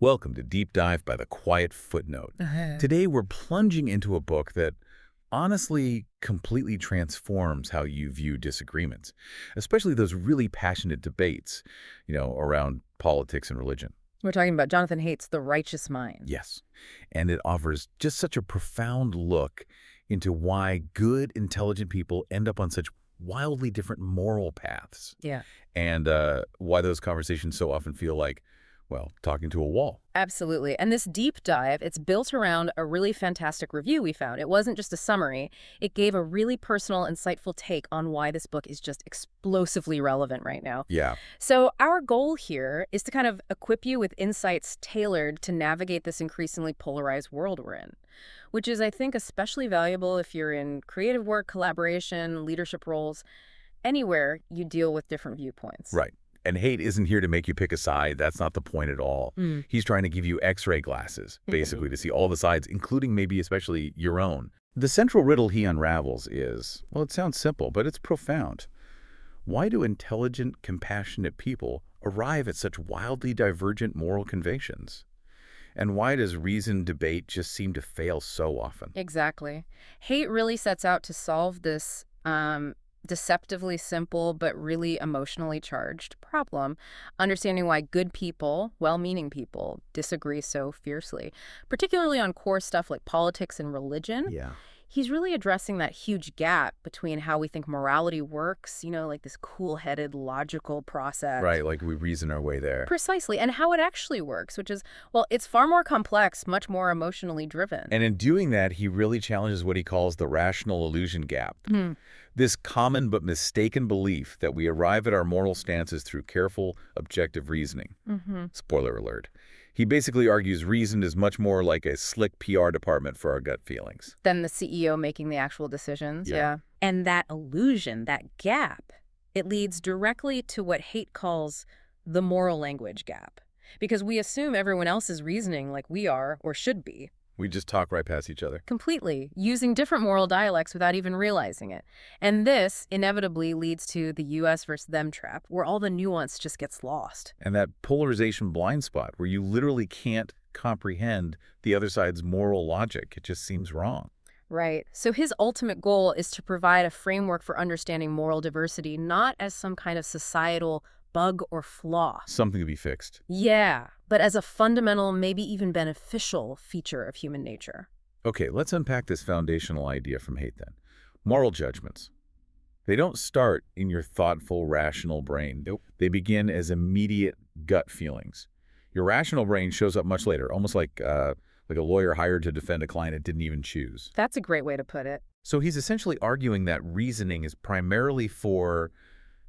Welcome to Deep Dive by the Quiet Footnote. Today we're plunging into a book that honestly completely transforms how you view disagreements, especially those really passionate debates, around politics and religion. We're talking about Jonathan Haidt's The Righteous Mind. Yes. And it offers just such a profound look into why good, intelligent people end up on such wildly different moral paths. Yeah. And why those conversations so often feel like, well, talking to a wall. Absolutely. And this deep dive, it's built around a really fantastic review we found. It wasn't just a summary. It gave a really personal, insightful take on why this book is just explosively relevant right now. Yeah. So our goal here is to kind of equip you with insights tailored to navigate this increasingly polarized world we're in, which is, I think, especially valuable if you're in creative work, collaboration, leadership roles, anywhere you deal with different viewpoints. Right. And Haidt isn't here to make you pick a side. That's not the point at all. He's trying to give you X-ray glasses, basically, to see all the sides, including maybe especially your own. The central riddle he unravels is, well, it sounds simple, but it's profound. Why do intelligent, compassionate people arrive at such wildly divergent moral convictions? And why does reasoned debate just seem to fail so often? Exactly. Haidt really sets out to solve this deceptively simple but really emotionally charged problem, understanding why good people, well-meaning people, disagree so fiercely, particularly on core stuff like politics and religion. Yeah. He's really addressing that huge gap between how we think morality works, like this cool-headed, logical process. Right, like we reason our way there. Precisely, and how it actually works, which is, well, it's far more complex, much more emotionally driven. And in doing that, he really challenges what he calls the rational illusion gap. This common but mistaken belief that we arrive at our moral stances through careful, objective reasoning. Spoiler alert. He basically argues reason is much more like a slick PR department for our gut feelings. Than the CEO making the actual decisions, Yeah. And that illusion, that gap, it leads directly to what Haidt calls the moral language gap. Because we assume everyone else is reasoning like we are or should be. We just talk right past each other. Completely, using different moral dialects without even realizing it. And this inevitably leads to the US versus them trap, where all the nuance just gets lost. And that polarization blind spot where you literally can't comprehend the other side's moral logic. It just seems wrong. Right. So his ultimate goal is to provide a framework for understanding moral diversity, not as some kind of societal bug or flaw. Something to be fixed. Yeah, but as a fundamental, maybe even beneficial feature of human nature. Okay, let's unpack this foundational idea from Haidt then. Moral judgments. They don't start in your thoughtful, rational brain. Nope. They begin as immediate gut feelings. Your rational brain shows up much later, almost like a lawyer hired to defend a client it didn't even choose. That's a great way to put it. So he's essentially arguing that reasoning is primarily for,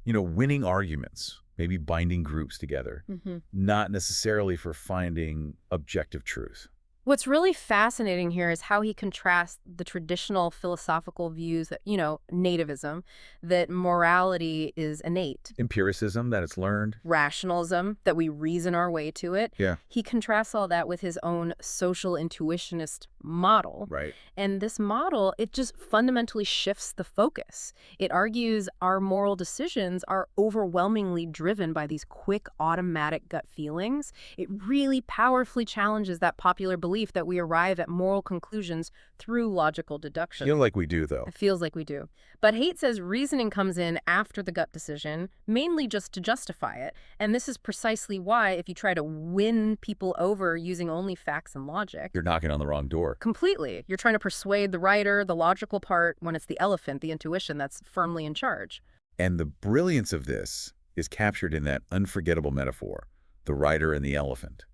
winning arguments, maybe binding groups together, not necessarily for finding objective truth. What's really fascinating here is how he contrasts the traditional philosophical views that, nativism, that morality is innate. Empiricism, that it's learned. Rationalism, that we reason our way to it. Yeah. He contrasts all that with his own social intuitionist model. Right. And this model, it just fundamentally shifts the focus. It argues our moral decisions are overwhelmingly driven by these quick, automatic gut feelings. It really powerfully challenges that popular belief that we arrive at moral conclusions through logical deduction. Feel like we do, though. It feels like we do. But Haidt says reasoning comes in after the gut decision, mainly just to justify it. And this is precisely why if you try to win people over using only facts and logic, You're knocking on the wrong door. completely. You're trying to persuade the writer, the logical part, when it's the elephant, the intuition, that's firmly in charge. And the brilliance of this is captured in that unforgettable metaphor, the rider and the elephant.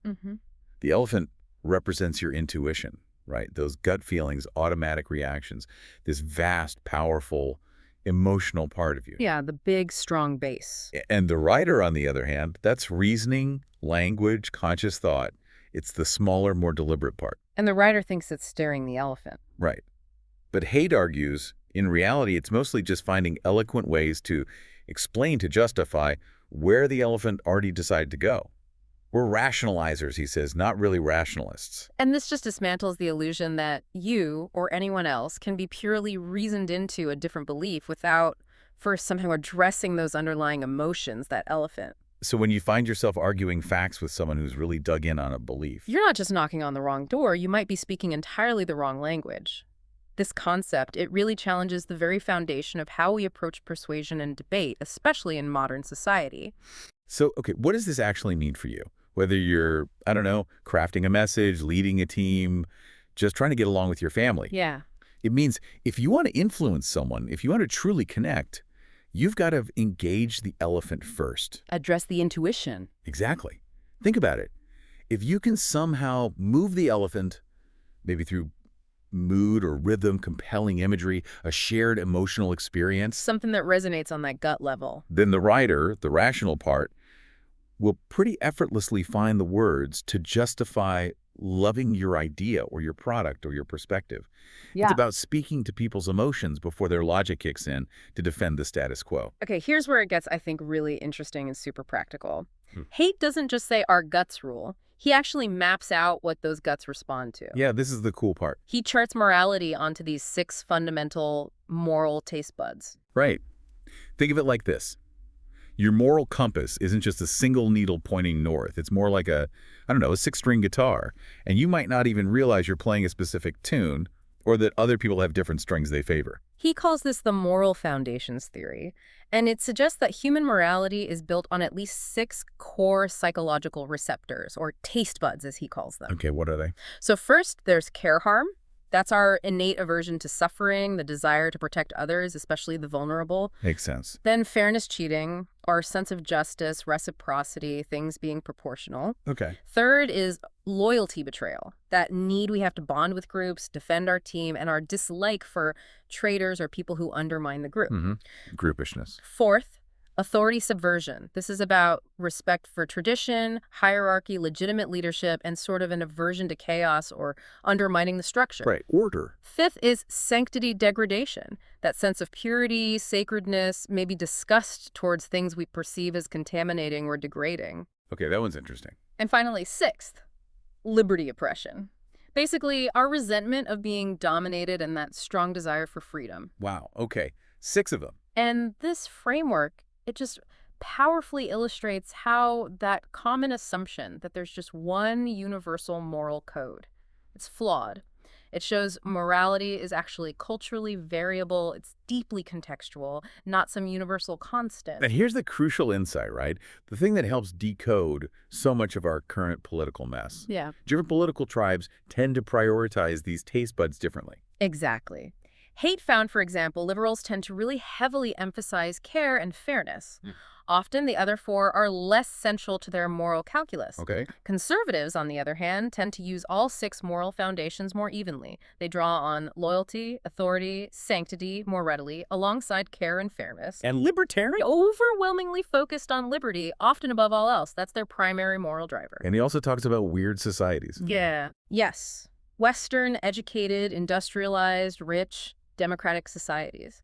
The elephant represents your intuition, right? Those gut feelings, automatic reactions, this vast, powerful, emotional part of you. Yeah, the big, strong base. And the rider, on the other hand, that's reasoning, language, conscious thought. It's the smaller, more deliberate part. And the writer thinks it's steering the elephant. Right. But Haidt argues, in reality, it's mostly just finding eloquent ways to explain, to justify where the elephant already decided to go. We're rationalizers, he says, not really rationalists. And this just dismantles the illusion that you or anyone else can be purely reasoned into a different belief without first somehow addressing those underlying emotions, that elephant. So when you find yourself arguing facts with someone who's really dug in on a belief. You're not just knocking on the wrong door, you might be speaking entirely the wrong language. This concept, it really challenges the very foundation of how we approach persuasion and debate, especially in modern society. So, okay, what does this actually mean for you? Whether you're, I don't know, crafting a message, leading a team, just trying to get along with your family. Yeah. It means if you want to influence someone, if you want to truly connect, you've got to engage the elephant first. Address the intuition. Exactly. Think about it. If you can somehow move the elephant, maybe through mood or rhythm, compelling imagery, a shared emotional experience, Something that resonates on that gut level. then the writer, the rational part, will pretty effortlessly find the words to justify loving your idea or your product or your perspective. It's about speaking to people's emotions before their logic kicks in to defend the status quo. Okay, here's where it gets, I think, really interesting and super practical. Hmm. Haidt doesn't just say our guts rule. He actually maps out what those guts respond to. Yeah, this is the cool part. He charts morality onto these 6 fundamental moral taste buds. Right. Think of it like this. Your moral compass isn't just a single needle pointing north. It's more like a 6-string guitar. And you might not even realize you're playing a specific tune or that other people have different strings they favor. He calls this the moral foundations theory, and it suggests that human morality is built on at least 6 core psychological receptors, or taste buds, as he calls them. Okay, what are they? So first, there's care harm. That's our innate aversion to suffering, the desire to protect others, especially the vulnerable. Makes sense. Then fairness cheating, our sense of justice, reciprocity, things being proportional. Okay. Third is loyalty betrayal, that need we have to bond with groups, defend our team, and our dislike for traitors or people who undermine the group. Groupishness. Fourth, authority subversion. This is about respect for tradition, hierarchy, legitimate leadership, and sort of an aversion to chaos or undermining the structure. Right, order. Fifth is sanctity degradation, that sense of purity, sacredness, maybe disgust towards things we perceive as contaminating or degrading. Okay, that one's interesting. And finally, sixth, liberty oppression. Basically, our resentment of being dominated and that strong desire for freedom. Wow, okay. 6 of them. And this framework, it just powerfully illustrates how that common assumption that there's just one universal moral code, it's flawed. It shows morality is actually culturally variable, it's deeply contextual, not some universal constant. And here's the crucial insight, right? The thing that helps decode so much of our current political mess. Yeah. Different political tribes tend to prioritize these taste buds differently. Exactly. Haidt found, for example, liberals tend to really heavily emphasize care and fairness. Often, the other 4 are less central to their moral calculus. Okay. Conservatives, on the other hand, tend to use all 6 moral foundations more evenly. They draw on loyalty, authority, sanctity more readily, alongside care and fairness. And libertarian? Overwhelmingly focused on liberty, often above all else. That's their primary moral driver. And he also talks about weird societies. Yeah. Yes. Western, educated, industrialized, rich, democratic societies.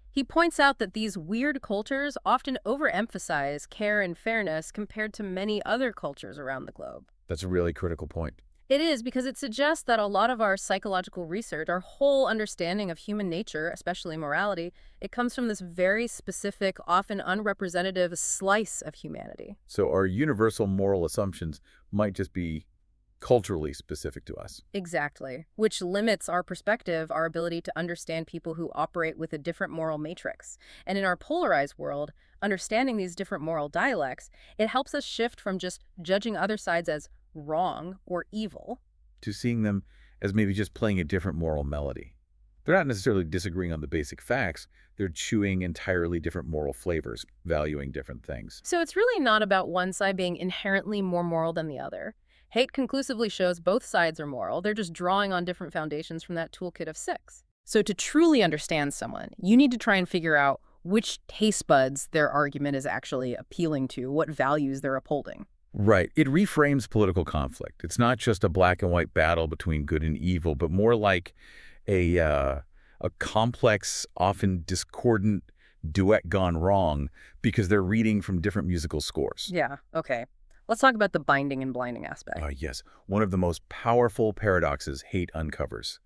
He points out that these weird cultures often overemphasize care and fairness compared to many other cultures around the globe. That's a really critical point. It is, because it suggests that a lot of our psychological research, our whole understanding of human nature, especially morality, it comes from this very specific, often unrepresentative slice of humanity. So our universal moral assumptions might just be culturally specific to us. Exactly, which limits our perspective, our ability to understand people who operate with a different moral matrix. And in our polarized world, understanding these different moral dialects, it helps us shift from just judging other sides as wrong or evil To seeing them as maybe just playing a different moral melody. They're not necessarily disagreeing on the basic facts. They're chewing entirely different moral flavors, valuing different things. So it's really not about one side being inherently more moral than the other. Haidt conclusively shows both sides are moral. They're just drawing on different foundations from that toolkit of 6. So to truly understand someone, you need to try and figure out which taste buds their argument is actually appealing to, what values they're upholding. Right. It reframes political conflict. It's not just a black and white battle between good and evil, but more like a complex, often discordant duet gone wrong because they're reading from different musical scores. Yeah, okay. Let's talk about the binding and blinding aspect. Yes. One of the most powerful paradoxes Haidt uncovers.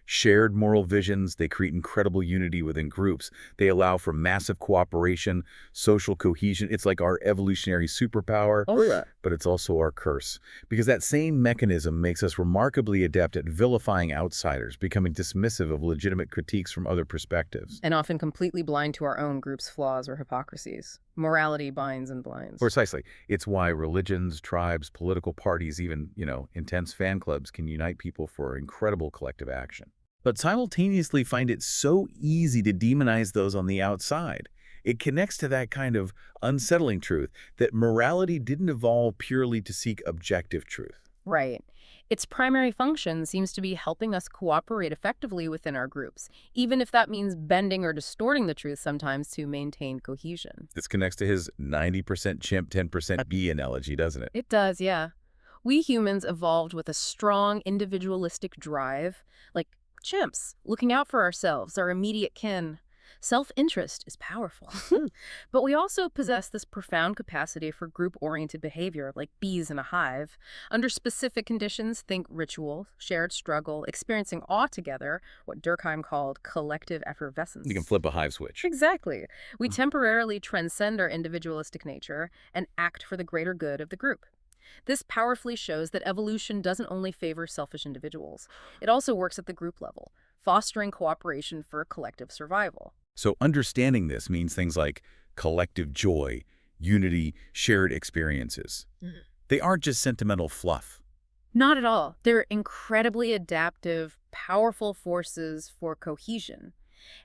Shared moral visions, they create incredible unity within groups. They allow for massive cooperation, social cohesion. It's like our evolutionary superpower, Oh, yeah. but it's also our curse. Because that same mechanism makes us remarkably adept at vilifying outsiders, becoming dismissive of legitimate critiques from other perspectives. And often completely blind to our own group's flaws or hypocrisies. Morality binds and blinds. Precisely. It's why religions, tribes, political parties, even, intense fan clubs can unite people for incredible collective action. But simultaneously find it so easy to demonize those on the outside. It connects to that kind of unsettling truth that morality didn't evolve purely to seek objective truth. Right. Its primary function seems to be helping us cooperate effectively within our groups, even if that means bending or distorting the truth sometimes to maintain cohesion. This connects to his 90% chimp, 10% bee analogy, doesn't it? It does, yeah. We humans evolved with a strong individualistic drive, like chimps, looking out for ourselves, our immediate kin. Self-interest is powerful. But we also possess this profound capacity for group-oriented behavior, like bees in a hive. Under specific conditions, think ritual, shared struggle, experiencing awe together, what Durkheim called collective effervescence. You can flip a hive switch. Exactly. We temporarily transcend our individualistic nature and act for the greater good of the group. This powerfully shows that evolution doesn't only favor selfish individuals. It also works at the group level, fostering cooperation for collective survival. So understanding this means things like collective joy, unity, shared experiences. They aren't just sentimental fluff. Not at all. They're incredibly adaptive, powerful forces for cohesion.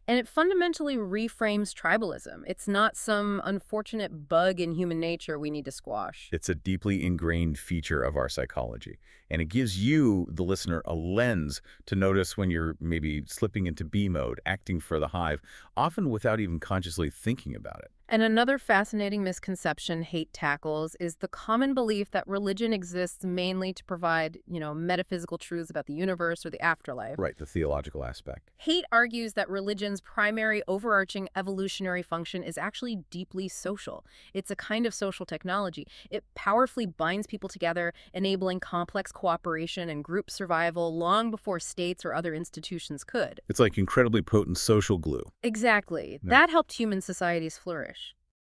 And it fundamentally reframes tribalism. It's not some unfortunate bug in human nature we need to squash. It's a deeply ingrained feature of our psychology. And it gives you, the listener, a lens to notice when you're maybe slipping into bee mode, acting for the hive, often without even consciously thinking about it. And another fascinating misconception Haidt tackles is the common belief that religion exists mainly to provide, metaphysical truths about the universe or the afterlife. Right, the theological aspect. Haidt argues that religion's primary overarching evolutionary function is actually deeply social. It's a kind of social technology. It powerfully binds people together, enabling complex cooperation and group survival long before states or other institutions could. It's like incredibly potent social glue. Exactly. Yeah. That helped human societies flourish.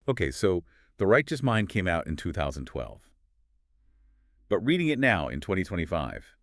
Okay, so The Righteous Mind came out in 2012. But reading it now in 2025,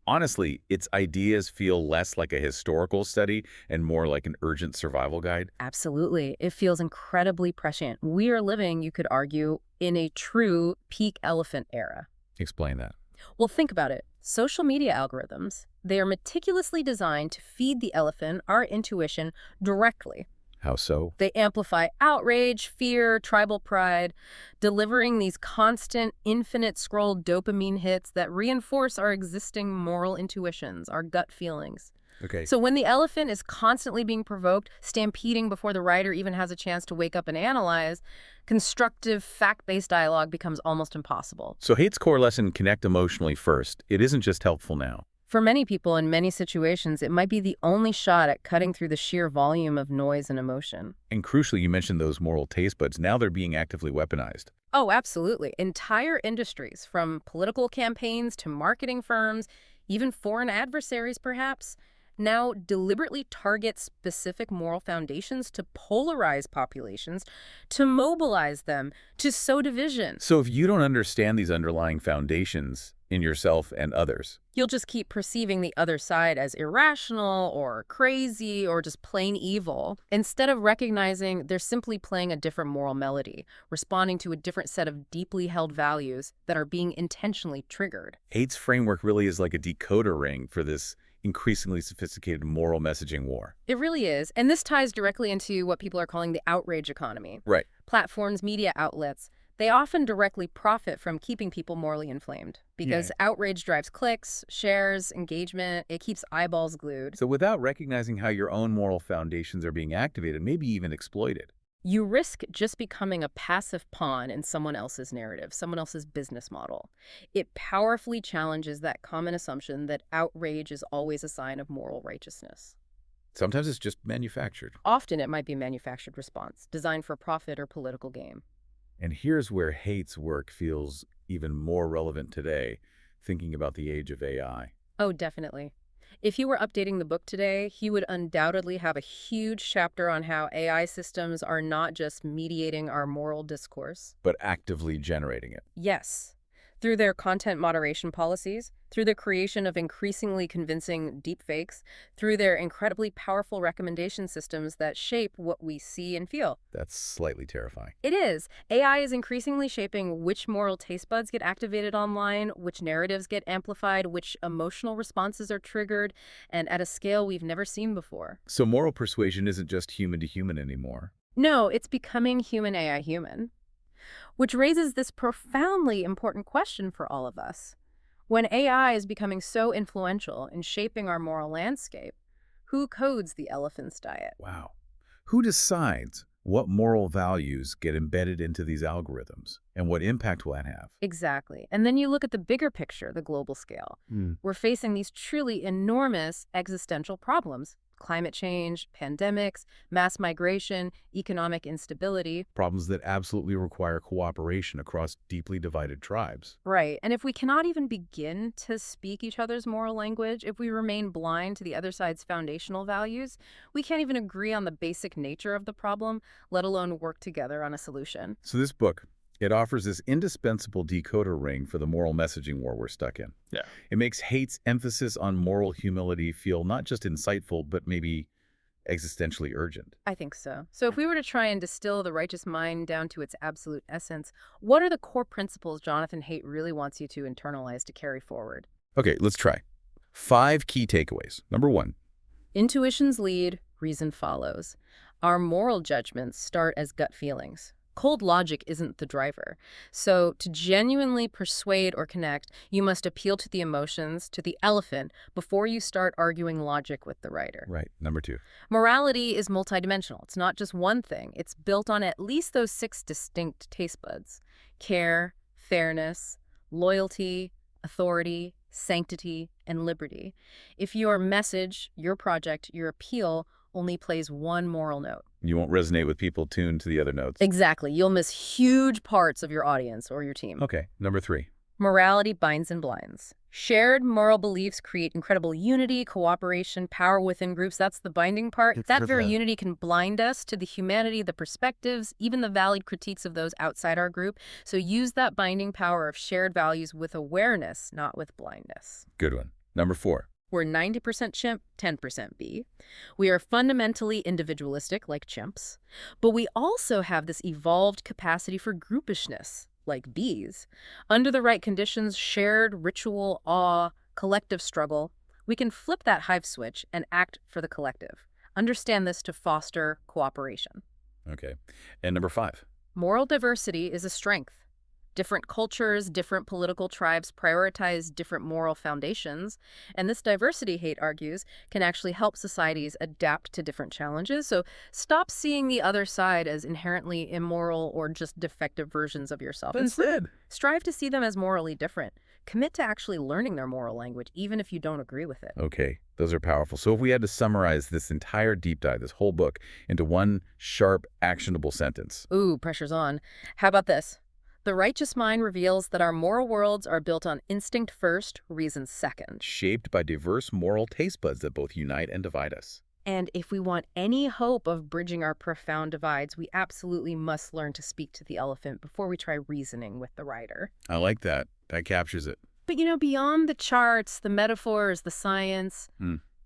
honestly, its ideas feel less like a historical study and more like an urgent survival guide. Absolutely. It feels incredibly prescient. We are living, you could argue, in a true peak elephant era. Explain that. Well, think about it. Social media algorithms, they are meticulously designed to feed the elephant our intuition directly. How so? They amplify outrage, fear, tribal pride, delivering these constant, infinite scroll dopamine hits that reinforce our existing moral intuitions, our gut feelings. Okay. So when the elephant is constantly being provoked, stampeding before the rider even has a chance to wake up and analyze, constructive, fact-based dialogue becomes almost impossible. So Haidt's core lesson, connect emotionally first. It isn't just helpful now. For many people, in many situations, it might be the only shot at cutting through the sheer volume of noise and emotion. And crucially, you mentioned those moral taste buds. Now they're being actively weaponized. Oh, absolutely. Entire industries, from political campaigns to marketing firms, even foreign adversaries perhaps, now deliberately target specific moral foundations to polarize populations, to mobilize them, to sow division. So if you don't understand these underlying foundations in yourself and others, You'll just keep perceiving the other side as irrational or crazy or just plain evil, instead of recognizing they're simply playing a different moral melody, responding to a different set of deeply held values that are being intentionally triggered. Haidt's framework really is like a decoder ring for this increasingly sophisticated moral messaging war. It really is. And this ties directly into what people are calling the outrage economy. Right. Platforms, media outlets, they often directly profit from keeping people morally inflamed because outrage drives clicks, shares, engagement. It keeps eyeballs glued. So without recognizing how your own moral foundations are being activated, maybe even exploited, You risk just becoming a passive pawn in someone else's narrative, someone else's business model. It powerfully challenges that common assumption that outrage is always a sign of moral righteousness. sometimes it's just manufactured. Often it might be a manufactured response, designed for profit or political gain. And here's where Haidt's work feels even more relevant today, thinking about the age of AI. Oh, definitely. If he were updating the book today, he would undoubtedly have a huge chapter on how AI systems are not just mediating our moral discourse. But actively generating it. Yes, through their content moderation policies, through the creation of increasingly convincing deepfakes, through their incredibly powerful recommendation systems that shape what we see and feel. That's slightly terrifying. It is. AI is increasingly shaping which moral taste buds get activated online, which narratives get amplified, which emotional responses are triggered, and at a scale we've never seen before. So moral persuasion isn't just human to human anymore. No, it's becoming human AI human. Which raises this profoundly important question for all of us. When AI is becoming so influential in shaping our moral landscape, who codes the elephant's diet? Wow. Who decides what moral values get embedded into these algorithms and what impact will that have? Exactly. And then you look at the bigger picture, the global scale. We're facing these truly enormous existential problems. Climate change, pandemics, mass migration, economic instability. Problems that absolutely require cooperation across deeply divided tribes. Right. And if we cannot even begin to speak each other's moral language, if we remain blind to the other side's foundational values, we can't even agree on the basic nature of the problem, let alone work together on a solution. So this book, it offers this indispensable decoder ring for the moral messaging war we're stuck in. Yeah. It makes Haidt's emphasis on moral humility feel not just insightful, but maybe existentially urgent. I think so. So if we were to try and distill the righteous mind down to its absolute essence, what are the core principles Jonathan Haidt really wants you to internalize to carry forward? Okay, let's try. 5 key takeaways. Number 1. Intuitions lead, reason follows. Our moral judgments start as gut feelings. Cold logic isn't the driver. So to genuinely persuade or connect, you must appeal to the emotions, to the elephant, before you start arguing logic with the writer. Right. Number 2. Morality is multidimensional. It's not just one thing. It's built on at least those 6 distinct taste buds: care, fairness, loyalty, authority, sanctity, and liberty. If your message, your project, your appeal only plays one moral note, You won't resonate with people tuned to the other notes. exactly, you'll miss huge parts of your audience or your team. Okay. Number 3. Morality binds and blinds. Shared moral beliefs create incredible unity, cooperation, power within groups. That's the binding part. It's That for very the- unity can blind us to the humanity, the perspectives, even the valid critiques of those outside our group. So use that binding power of shared values with awareness, not with blindness. Good one. Number 4. We're 90% chimp, 10% bee. We are fundamentally individualistic, like chimps. But we also have this evolved capacity for groupishness, like bees. Under the right conditions, shared ritual, awe, collective struggle, we can flip that hive switch and act for the collective. Understand this to foster cooperation. Okay. And number 5. Moral diversity is a strength. Different cultures, different political tribes prioritize different moral foundations, and this diversity, Haidt argues, can actually help societies adapt to different challenges. So stop seeing the other side as inherently immoral or just defective versions of yourself. Instead. Strive to see them as morally different. Commit to actually learning their moral language, even if you don't agree with it. Okay, those are powerful. So if we had to summarize this entire deep dive, this whole book, into one sharp, actionable sentence. Ooh, pressure's on. How about this? The righteous mind reveals that our moral worlds are built on instinct first, reason second. Shaped by diverse moral taste buds that both unite and divide us. And if we want any hope of bridging our profound divides, we absolutely must learn to speak to the elephant before we try reasoning with the writer. I like that. That captures it. But beyond the charts, the metaphors, the science,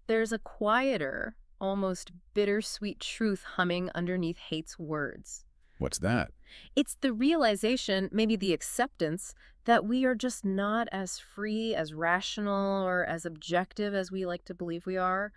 there's a quieter, almost bittersweet truth humming underneath Haidt's words. What's that? It's the realization, maybe the acceptance, that we are just not as free, as rational, or as objective as we like to believe we are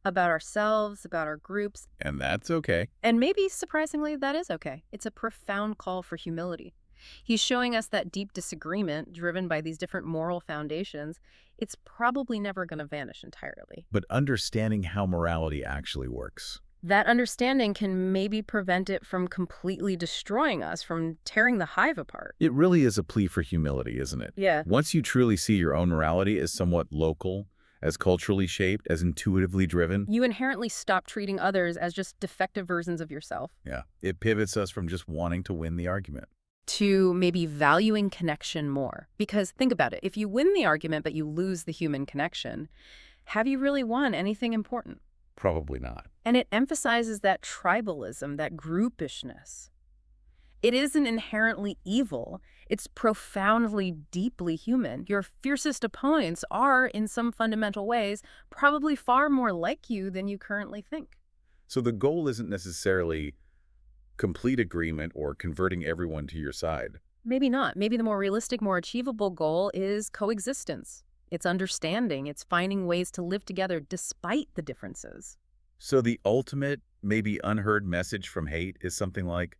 about ourselves, about our groups. And that's okay. And maybe, surprisingly, that is okay. It's a profound call for humility. He's showing us that deep disagreement, driven by these different moral foundations, it's probably never going to vanish entirely. But understanding how morality actually works. That understanding can maybe prevent it from completely destroying us, from tearing the hive apart. It really is a plea for humility, isn't it? Yeah. Once you truly see your own morality as somewhat local, as culturally shaped, as intuitively driven. You inherently stop treating others as just defective versions of yourself. Yeah. It pivots us from just wanting to win the argument. To maybe valuing connection more. Because think about it, if you win the argument but you lose the human connection, have you really won anything important? Probably not. And it emphasizes that tribalism, that groupishness. It isn't inherently evil. It's profoundly, deeply human. Your fiercest opponents are, in some fundamental ways, probably far more like you than you currently think. So the goal isn't necessarily complete agreement or converting everyone to your side. Maybe not. Maybe the more realistic, more achievable goal is coexistence. It's understanding. It's finding ways to live together despite the differences. So the ultimate, maybe unheard message from Haidt is something like,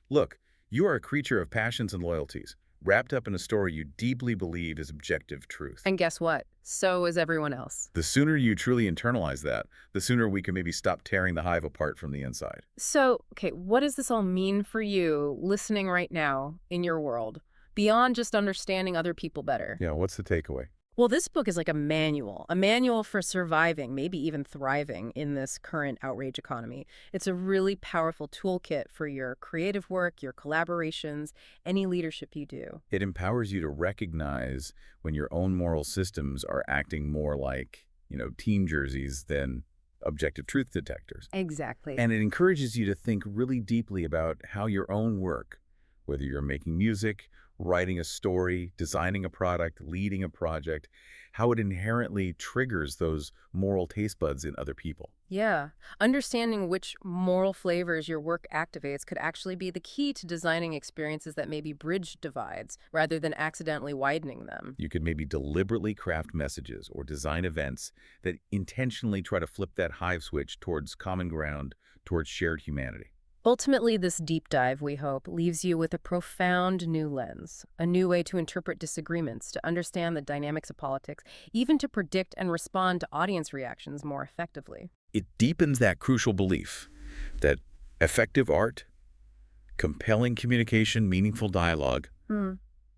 look, you are a creature of passions and loyalties, wrapped up in a story you deeply believe is objective truth. And guess what? So is everyone else. The sooner you truly internalize that, the sooner we can maybe stop tearing the hive apart from the inside. So, okay, what does this all mean for you listening right now in your world, beyond just understanding other people better? Yeah, what's the takeaway? Well, this book is like a manual for surviving, maybe even thriving in this current outrage economy. It's a really powerful toolkit for your creative work, your collaborations, any leadership you do. It empowers you to recognize when your own moral systems are acting more like, team jerseys than objective truth detectors. Exactly. And it encourages you to think really deeply about how your own work, whether you're making music, writing a story, designing a product, leading a project, how it inherently triggers those moral taste buds in other people. Yeah. Understanding which moral flavors your work activates could actually be the key to designing experiences that maybe bridge divides rather than accidentally widening them. You could maybe deliberately craft messages or design events that intentionally try to flip that hive switch towards common ground, towards shared humanity. Ultimately, this deep dive, we hope, leaves you with a profound new lens, a new way to interpret disagreements, to understand the dynamics of politics, even to predict and respond to audience reactions more effectively. It deepens that crucial belief that effective art, compelling communication, meaningful dialogue,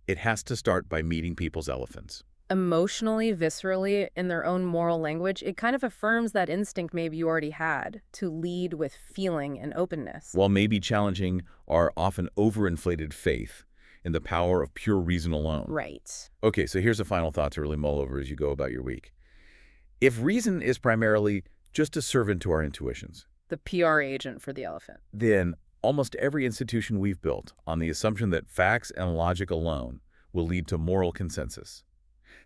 it has to start by meeting people's elephants. Emotionally, viscerally, in their own moral language, it kind of affirms that instinct maybe you already had to lead with feeling and openness. While maybe challenging our often overinflated faith in the power of pure reason alone. Right. Okay, so here's a final thought to really mull over as you go about your week. If reason is primarily just a servant to our intuitions, The PR agent for the elephant. then almost every institution we've built on the assumption that facts and logic alone will lead to moral consensus.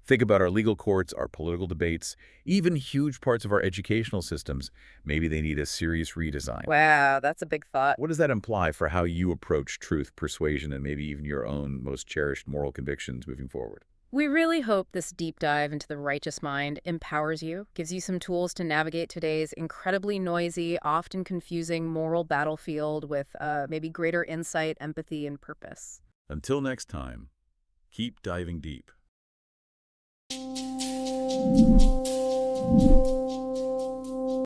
Think about our legal courts, our political debates, even huge parts of our educational systems. Maybe they need a serious redesign. Wow, that's a big thought. What does that imply for how you approach truth, persuasion, and maybe even your own most cherished moral convictions moving forward? We really hope this deep dive into the righteous mind empowers you, gives you some tools to navigate today's incredibly noisy, often confusing moral battlefield with maybe greater insight, empathy, and purpose. Until next time, keep diving deep.